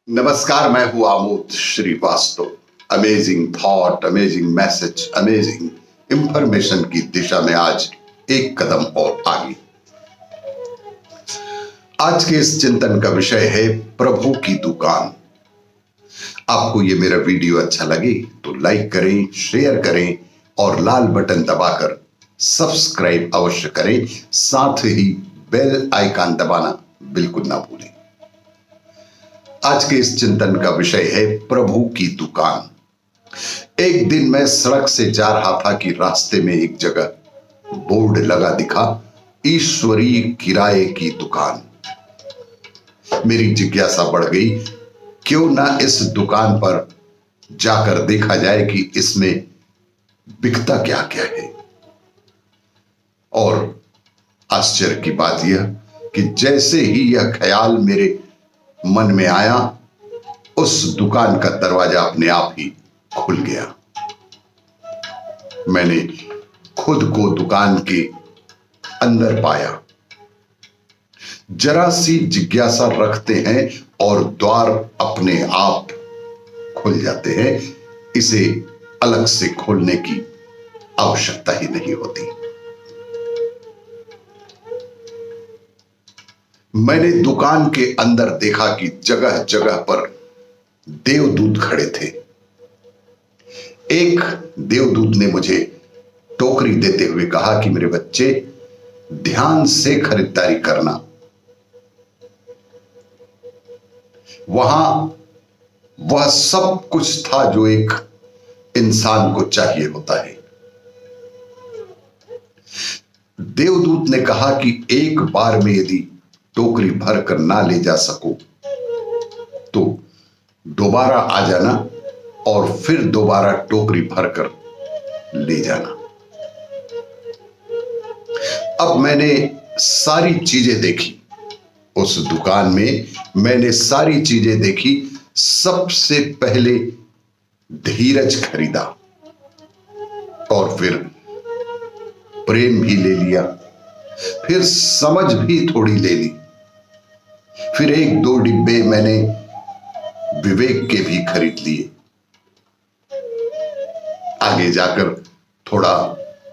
नमस्कार, मैं हूं Amod Srivastava. Amazing thought, amazing message, amazing information की दिशा में आज एक कदम और आगे। आज के इस चिंतन का विषय है प्रभु की दुकान। आपको ये मेरा वीडियो अच्छा लगे तो लाइक करें, शेयर करें और लाल बटन दबाकर सब्सक्राइब अवश्य करें। साथ ही बेल आइकन दबाना बिल्कुल ना भूलें। आज के इस चिंतन का विषय है प्रभु की दुकान। एक दिन मैं सड़क से जा रहा था कि रास्ते में एक जगह बोर्ड लगा दिखा, ईश्वरीय किराए की दुकान। मेरी जिज्ञासा बढ़ गई, क्यों ना इस दुकान पर जाकर देखा जाए कि इसमें बिकता क्या क्या है। और आश्चर्य की बात यह कि जैसे ही यह ख्याल मेरे मन में आया, उस दुकान का दरवाजा अपने आप ही खुल गया। मैंने खुद को दुकान के अंदर पाया। जरा सी जिज्ञासा रखते हैं और द्वार अपने आप खुल जाते हैं। इसे अलग से खोलने की आवश्यकता ही नहीं होती। मैंने दुकान के अंदर देखा कि जगह जगह पर देवदूत खड़े थे। एक देवदूत ने मुझे टोकरी देते हुए कहा कि मेरे बच्चे, ध्यान से खरीदारी करना। वहां वह सब कुछ था जो एक इंसान को चाहिए होता है। देवदूत ने कहा कि एक बार में यदि टोकरी भर कर ना ले जा सको तो दोबारा आ जाना और फिर दोबारा टोकरी भरकर ले जाना। अब मैंने सारी चीजें देखी उस दुकान में। मैंने सारी चीजें देखी। सबसे पहले धीरज खरीदा और फिर प्रेम भी ले लिया, फिर समझ भी थोड़ी ले ली, फिर एक दो डिब्बे मैंने विवेक के भी खरीद लिए। आगे जाकर थोड़ा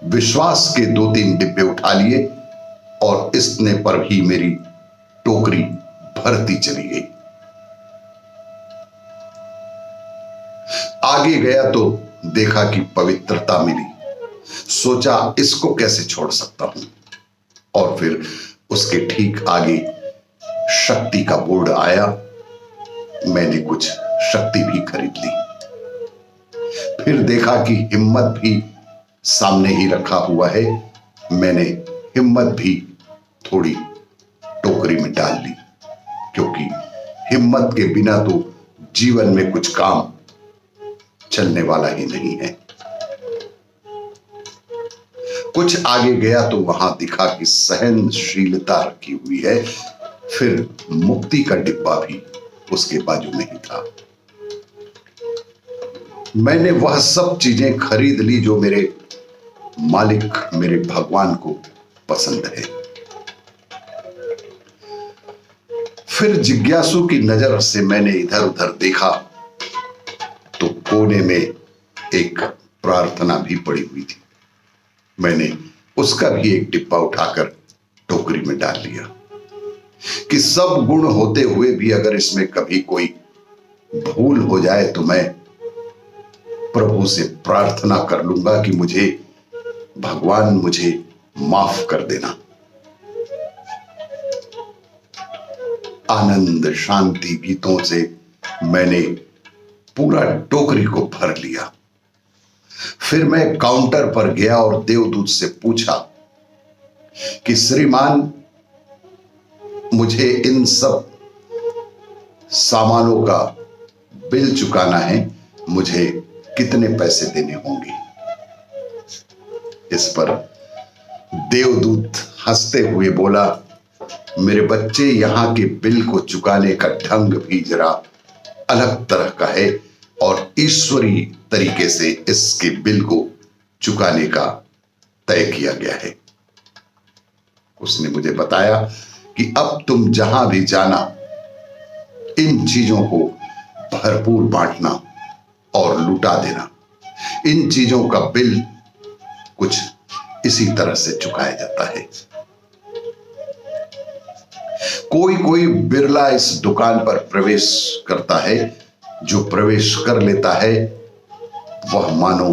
विश्वास के दो तीन डिब्बे उठा लिए और इतने पर ही मेरी टोकरी भरती चली गई। आगे गया तो देखा कि पवित्रता मिली। सोचा इसको कैसे छोड़ सकता हूं। और फिर उसके ठीक आगे शक्ति का बोर्ड आया। मैंने कुछ शक्ति भी खरीद ली। फिर देखा कि हिम्मत भी सामने ही रखा हुआ है। मैंने हिम्मत भी थोड़ी टोकरी में डाल ली, क्योंकि हिम्मत के बिना तो जीवन में कुछ काम चलने वाला ही नहीं है। कुछ आगे गया तो वहां दिखा कि सहनशीलता रखी हुई है। फिर मुक्ति का डिब्बा भी उसके बाजू में ही था। मैंने वह सब चीजें खरीद ली जो मेरे मालिक, मेरे भगवान को पसंद है। फिर जिज्ञासु की नजर से मैंने इधर उधर देखा तो कोने में एक प्रार्थना भी पड़ी हुई थी। मैंने उसका भी एक डिब्बा उठाकर टोकरी में डाल लिया कि सब गुण होते हुए भी अगर इसमें कभी कोई भूल हो जाए तो मैं प्रभु से प्रार्थना कर लूंगा कि भगवान मुझे माफ कर देना। आनंद शांति गीतों से मैंने पूरा टोकरी को भर लिया। फिर मैं काउंटर पर गया और देवदूत से पूछा कि श्रीमान, मुझे इन सब सामानों का बिल चुकाना है, मुझे कितने पैसे देने होंगे। इस पर देवदूत हंसते हुए बोला, मेरे बच्चे, यहां के बिल को चुकाने का ढंग भी जरा अलग तरह का है और ईश्वरीय तरीके से इसके बिल को चुकाने का तय किया गया है। उसने मुझे बताया कि अब तुम जहां भी जाना इन चीजों को भरपूर बांटना और लुटा देना, इन चीजों का बिल कुछ इसी तरह से चुकाया जाता है। कोई कोई बिरला इस दुकान पर प्रवेश करता है। जो प्रवेश कर लेता है वह मानो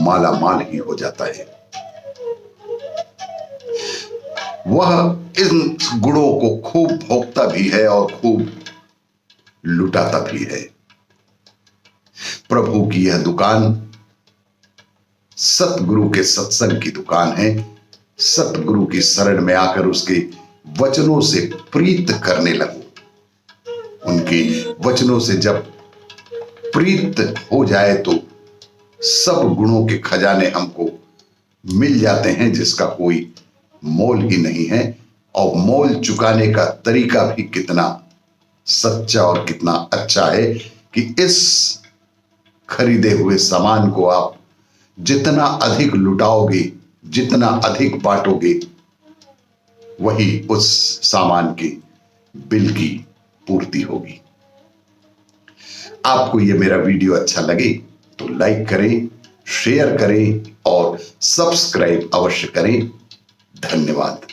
माला माल ही हो जाता है। वह इन गुणों को खूब भोगता भी है और खूब लुटाता भी है। प्रभु की यह दुकान सतगुरु के सत्संग की दुकान है। सतगुरु की शरण में आकर उसके वचनों से प्रीत करने लगो। उनके वचनों से जब प्रीत हो जाए तो सब गुणों के खजाने हमको मिल जाते हैं, जिसका कोई मोल ही नहीं है। और मोल चुकाने का तरीका भी कितना सच्चा और कितना अच्छा है कि इस खरीदे हुए सामान को आप जितना अधिक लुटाओगे, जितना अधिक बांटोगे, वही उस सामान के बिल की पूर्ति होगी। आपको यह मेरा वीडियो अच्छा लगे तो लाइक करें, शेयर करें और सब्सक्राइब अवश्य करें। धन्यवाद।